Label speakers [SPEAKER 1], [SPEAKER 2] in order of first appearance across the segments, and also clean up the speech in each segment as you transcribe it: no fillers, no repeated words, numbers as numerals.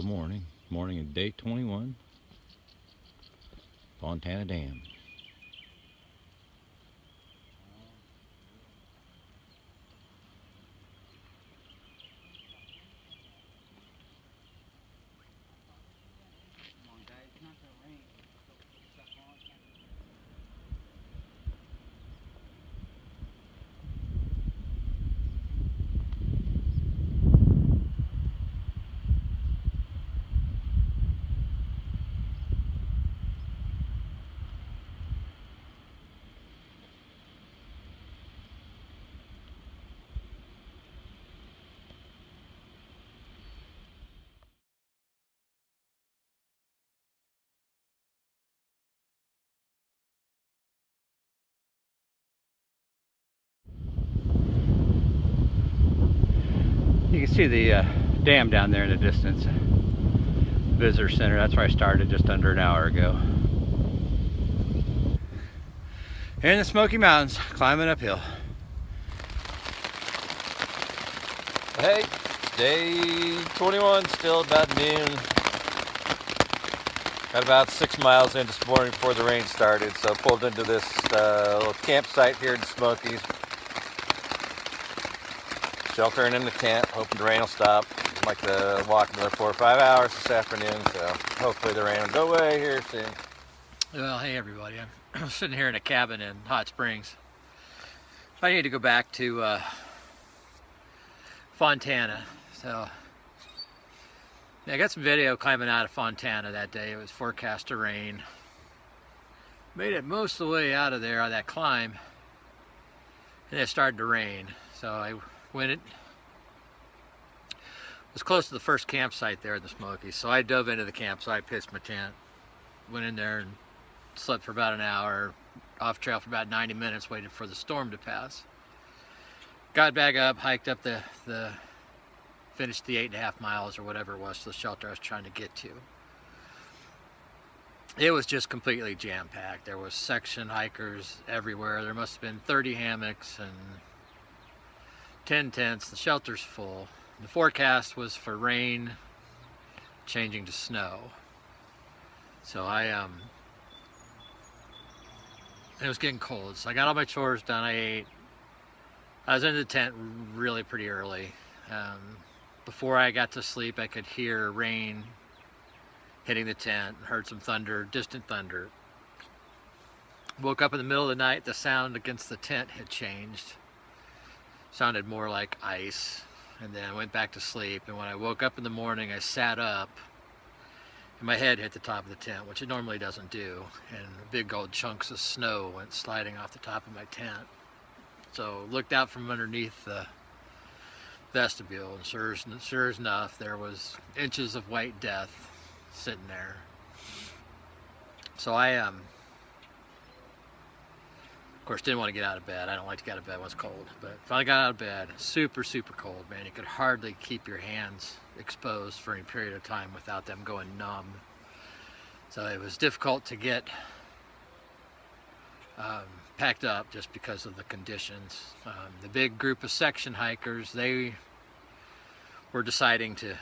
[SPEAKER 1] Morning of day 21, Fontana Dam. You can see the dam down there in the distance. Visitor Center, that's where I started just under an hour ago. Here in the Smoky Mountains, climbing uphill.
[SPEAKER 2] Hey, day 21, still about noon. Got about 6 miles in this morning before the rain started, so pulled into this little campsite here in the Smokies. Sheltering in the tent, hoping the rain will stop. I'd like to walk another 4 or 5 hours this afternoon, so hopefully the rain will go away here soon.
[SPEAKER 1] Well, hey everybody, I'm sitting here in a cabin in Hot Springs. I need to go back to Fontana, so yeah, I got some video climbing out of Fontana that day. It was forecast to rain. Made it most of the way out of there on that climb, and it started to rain. So I went was close to the first campsite there in the Smokies, so I dove into the campsite, pitched my tent, went in there and slept for about an hour, off trail for about 90 minutes, waited for the storm to pass. Got back up, hiked up finished the 8.5 miles or whatever it was to the shelter I was trying to get to. It was just completely jam-packed. There was section hikers everywhere. There must have been 30 hammocks and 10 tents. The shelter's full. The forecast was for rain changing to snow. So it was getting cold. So I got all my chores done. I ate. I was in the tent really pretty early. Before I got to sleep, I could hear rain hitting the tent, heard some thunder, distant thunder. Woke up in the middle of the night, the sound against the tent had changed. Sounded more like ice. And then I went back to sleep, and when I woke up in the morning, I sat up, and my head hit the top of the tent, which it normally doesn't do, and big old chunks of snow went sliding off the top of my tent. So looked out from underneath the vestibule, and sure enough, there was inches of white death sitting there. So I of course didn't want to get out of bed. I don't like to get out of bed when it's cold, but finally got out of bed. Super cold, man. You could hardly keep your hands exposed for any period of time without them going numb. So it was difficult to get packed up just because of the conditions. The big group of section hikers, they were deciding to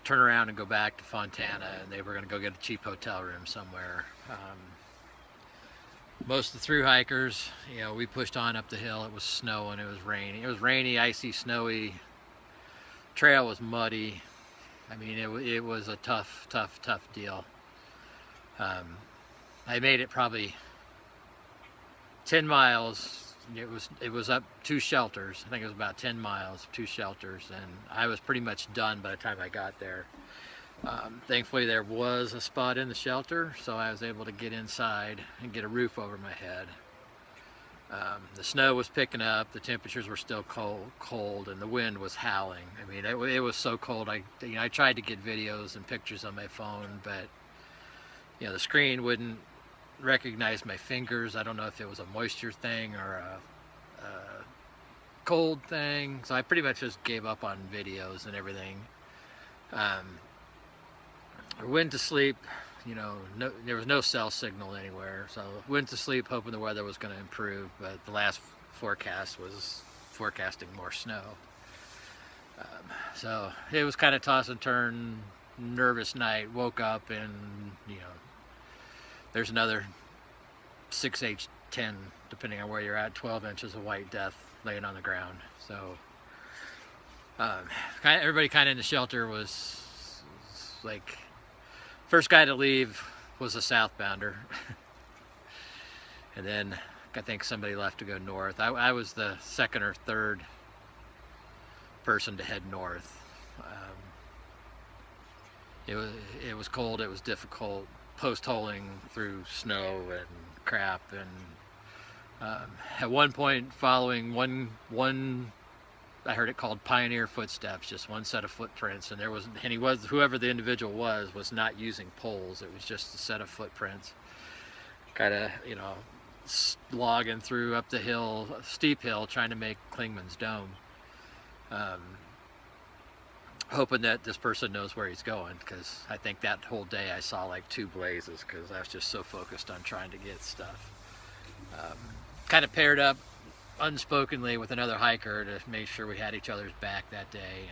[SPEAKER 1] turn around and go back to Fontana, and they were going to go get a cheap hotel room somewhere. Most of the through hikers, you know, we pushed on up the hill. It was snowing, it was raining. It was rainy, icy, snowy. Trail was muddy. I mean, it was a tough deal. I made it probably 10 miles. It was up 2 shelters. I think it was about 10 miles, 2 shelters, and I was pretty much done by the time I got there. Thankfully there was a spot in the shelter, so I was able to get inside and get a roof over my head. The snow was picking up, the temperatures were still cold, and the wind was howling. I mean, it was so cold. I tried to get videos and pictures on my phone, but you know, the screen wouldn't recognize my fingers. I don't know if it was a moisture thing or a cold thing, so I pretty much just gave up on videos and everything. I went to sleep, you know, there was no cell signal anywhere, so went to sleep hoping the weather was going to improve, but the last forecast was forecasting more snow. So it was kind of toss and turn. nervous night. Woke up and, you know, there's another 6, 8, 10, depending on where you're at, 12 inches of white death laying on the ground. So everybody kind of in the shelter was like, first guy to leave was a southbounder. And then I think somebody left to go north. I was the second or third person to head north. It was cold, it was difficult, post-holing through snow and crap, and at one point following one I heard it called pioneer footsteps, just one set of footprints, and whoever the individual was not using poles. It was just a set of footprints, kind of, you know, slogging through up the hill, steep hill, trying to make Clingmans Dome, hoping that this person knows where he's going, because I think that whole day I saw like 2 blazes because I was just so focused on trying to get stuff. Kind of paired up unspokenly with another hiker to make sure we had each other's back that day,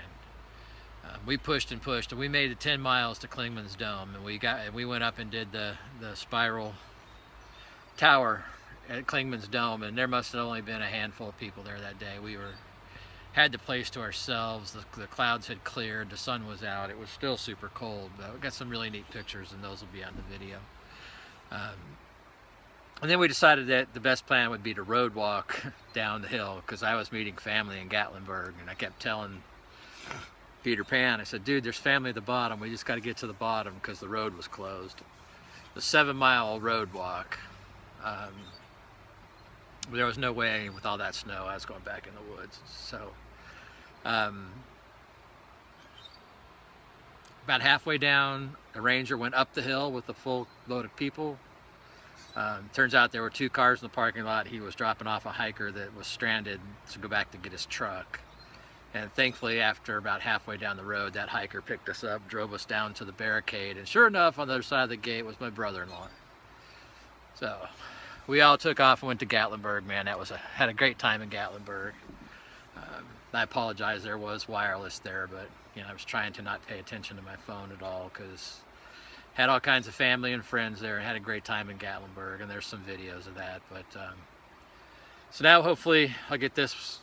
[SPEAKER 1] and we pushed and pushed, and we made it 10 miles to Clingmans Dome, and we went up and did the spiral tower at Clingmans Dome, and there must have only been a handful of people there that day. We had the place to ourselves. The clouds had cleared, the sun was out, it was still super cold, but we got some really neat pictures, and those will be on the video. And then we decided that the best plan would be to road walk down the hill, because I was meeting family in Gatlinburg, and I kept telling Peter Pan, I said, dude, there's family at the bottom, we just got to get to the bottom because the road was closed. The 7-mile road walk. There was no way with all that snow I was going back in the woods. So about halfway down, a ranger went up the hill with a full load of people. Turns out there were 2 cars in the parking lot. He was dropping off a hiker that was stranded to go back to get his truck. And thankfully, after about halfway down the road, that hiker picked us up, drove us down to the barricade, and sure enough, on the other side of the gate was my brother-in-law. So we all took off and went to Gatlinburg. Man, had a great time in Gatlinburg. I apologize, there was wireless there, but you know, I was trying to not pay attention to my phone at all, because had all kinds of family and friends there, and had a great time in Gatlinburg, and there's some videos of that. But so now hopefully I'll get this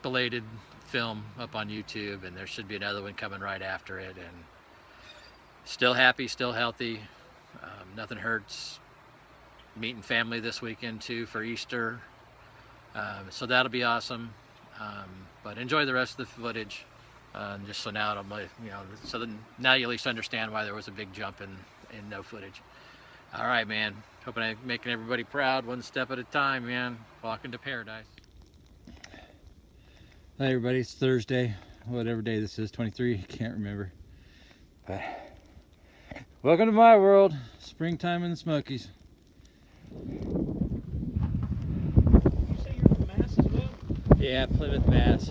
[SPEAKER 1] belated film up on YouTube, and there should be another one coming right after it. And still happy, still healthy. Nothing hurts. Meeting family this weekend too for Easter, so that'll be awesome. But enjoy the rest of the footage, just so now so then now you at least understand why there was a big jump in no footage. All right, man. Hoping I'm making everybody proud, one step at a time, man. Walking to paradise. Hi everybody, it's Thursday, whatever day this is, 23, can't remember. But welcome to my world, springtime in the Smokies. You say you're from Mass as well? Yeah, Plymouth, Mass.